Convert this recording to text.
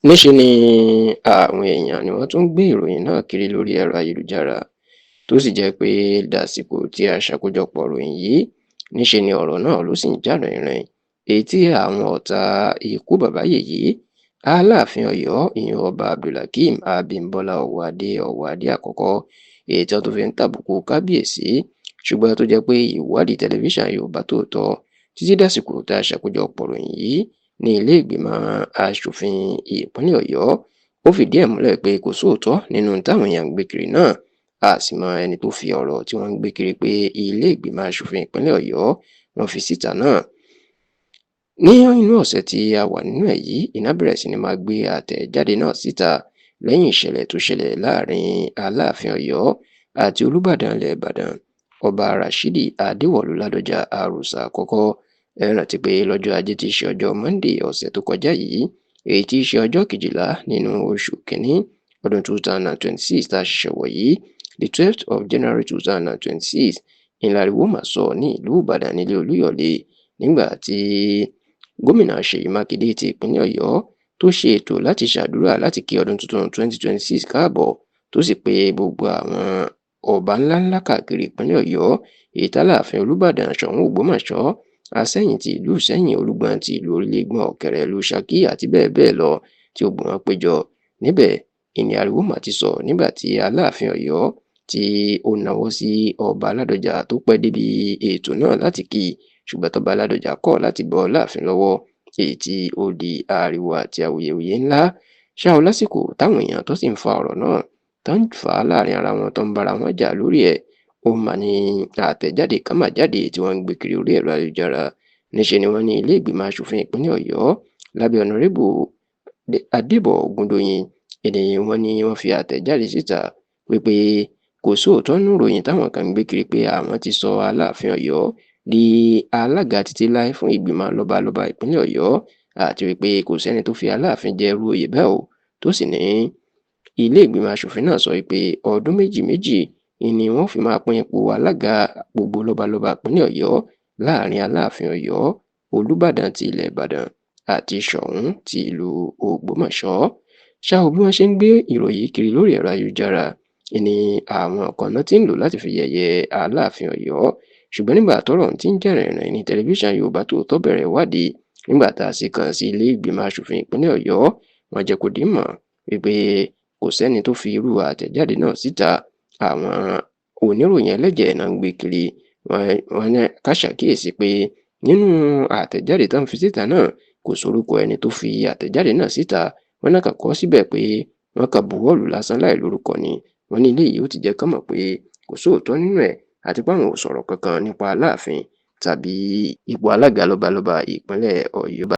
níṣẹ́ ni àwọn èèyàn ni wọ́n tún gbé ìròyìn náà kiri lórí ẹ̀rọ ayélujára tó sì jẹ́ pé dàsìkò tí a ṣàkójọpọ̀ ròyìn yìí níṣẹ́ ni ọ̀rọ̀ náà ló sì ń jà rìnrìn èyí tí àwọn ọ̀tá ikú bàbá yèyé aláàfin Ọ̀yọ́ ìyẹn ọba Abdulhakeem Abímbọ́lá Ọwọ́adé àkọ́kọ́ èyí tí wọ́n tún fi ń tàbùkù kábíyèsí ṣùgbọ́n tó jẹ́ pé ìwádìí tẹlifíṣàn Yorùbá Tòótọ́ títí dàsìkò tá a ṣàkójọpọ̀ ròyìn yìí ní ilé ìgbìmọ̀ asòfin ìpínlẹ̀ Ọ̀yọ́ ó fìdí ẹ̀ múlẹ̀ pé kò sóòótọ́ nínú táwọn èèyàn ń gbé kiri náà a sì mọ ẹni tó fi ọ̀rọ̀ tí wọ́n ń gbé kiri pé ilé ìgbìmọ̀ asòfin ìpínlẹ̀ Ọ̀yọ́ wọ́n fi síta náà. Ní inú ọ̀sẹ̀ tí a wà nínú ẹ̀ yìí iná bẹ̀rẹ̀ sí ni máa gbé àtẹ̀jáde náà síta lẹ́yìn ìṣẹ̀lẹ̀ tó ṣẹlẹ̀ láàrin Aláàfin Ọ̀yọ́ àti Olúbàdàn ilẹ̀ Ìbàdàn Ọba Rashidi Adéwọ̀lú Ládọjà Àròsà àkọ́kọ́. Ẹ rántí pé lọ́jọ́ Ajé tí í ṣe ọjọ́ Monday ọ̀sẹ̀ tó kọjá yìí èyí tí í ṣe ọjọ́ 12 nínú oṣù kìíní ọdún 2026 tá a ṣẹ̀ṣẹ̀ wọ̀ yìí the 12th of January 2026 ìlàríwó mà sọ ní ìlú Ìbàdàn nílé Olúyọ̀lé nígbà tí gómìnà Ṣèyí Mákindé ti ìpínlẹ̀ Ọ̀yọ́ tó ṣe ètò láti ṣàdúrà láti kí ọdún tuntun 2026 káàbọ̀ tó sì pé gbogbo àwọn ọba ńláńlá káàkiri ìpínlẹ̀ Ọ̀yọ́ èyí tálààfin Olúbàdàn Ṣọ̀ún Ògbómọ̀ṣọ́ Àsẹ́yìn ti ìlú Ìṣẹ́yìn Olúgbọ̀n ti ìlú Orílẹ̀-Ègbọ̀n Ọ̀kẹ̀rẹ̀ ìlú Ṣakí àti bẹ́ẹ̀ bẹ́ẹ̀ lọ tí gbogbo wọn péjọ níbẹ̀ ìní ariwo mà ti sọ nígbà tí Aláàfin Ọ̀yọ́ tí ó nawọ́ sí ọba Ládọjà tó pẹ́ débi ètò náà láti kí ṣùgbọ́n tọba Ládọjà kọ̀ láti bọ́ Láàfin lọ́wọ́ èyí tí ó di ariwo àti awuyewuye ńlá ṣá o lásìkò táwọn èèyàn tó sì ń fa ọ̀rọ̀ náà tó ń fà á láàrin ara wọn tó ń bára wọn jà lórí ẹ̀ ó mà ní àtẹ̀jáde kan mà jáde tí wọ́n ń gbé kiri orí ẹ̀rọ ayélujára níṣẹ́ ni wọ́n ní ilé ìgbìmọ̀ asòfin ìpínlẹ̀ Ọ̀yọ́ lábẹ́ ọ̀nàrẹ́bù Adébọ̀ Ògúndòyìn ènìyàn wọn ni wọ́n fi àtẹ̀jáde síta wípé kò sóòótọ́ nínú ìròyìn táwọn kan ń gbé kiri pé àwọn ti sọ Aláàfin Ọ̀yọ́ di alága títí láé fún ìgbìmọ̀ lọ́balọ́ba ìpínlẹ̀ Ọ̀yọ́ àti wípé kò sẹ́ni tó fi Aláàfin jẹ irú oyè bẹ́ẹ̀ o tó sì ní ilé ìgbìmọ̀ asòfin náà sọ wípé ọdún méjì ni wọ́n fi máa pín ipò alága gbogbo lọ́balọ́ba ìpínlẹ̀ Ọ̀yọ́ láàrin Aláàfin Ọ̀yọ́ Olúbàdàn ti ilẹ̀ Ìbàdàn àti Ṣọ̀ún ti ìlú Ògbómọ̀ṣọ́. ṣá o bí wọ́n ṣe ń gbé ìròyìn kiri lórí ẹ̀rọ ayélujára ni àwọn kan náà ti ń lò láti fi yẹ̀yẹ́ Aláàfin Ọ̀yọ́ ṣùgbọ́n nígbà tọ́rọ̀ ti ń jà rìnrìn ní tẹlifíṣàn Yorùbá Tòótọ́ bẹ̀rẹ̀ ìwádìí nígbà tá a sì kàn sí ilé ìgbìmọ̀ asòfin ìpínlẹ̀ Ọ̀yọ́ wọ́n jẹ́ kó di mọ̀ wípé kò sẹ́ni tó fi irú àtẹ̀jáde náà síta àwọn oníròyìn ẹlẹ́jẹ̀ náà ń gbé kiri wọ́n ní ká ṣàkíyèsí pé nínú àtẹ̀jáde tó ń fi síta náà kò sórúkọ ẹni tó fi àtẹ̀jáde náà síta wọ́n náà kà kọ síbẹ̀ pé wọ́n kà buwọ́lù lásán láì lórúkọ ni wọ́n ní eléyìí ó ti jẹ́ kán mọ̀ pé kò sóòótọ́ nínú ẹ̀ àti pé àwọn ò sọ̀rọ̀ kankan nípa Aláàfin tàbí ipò alága lọ́balọ́ba ìpínlẹ̀ Ọ̀yọ́.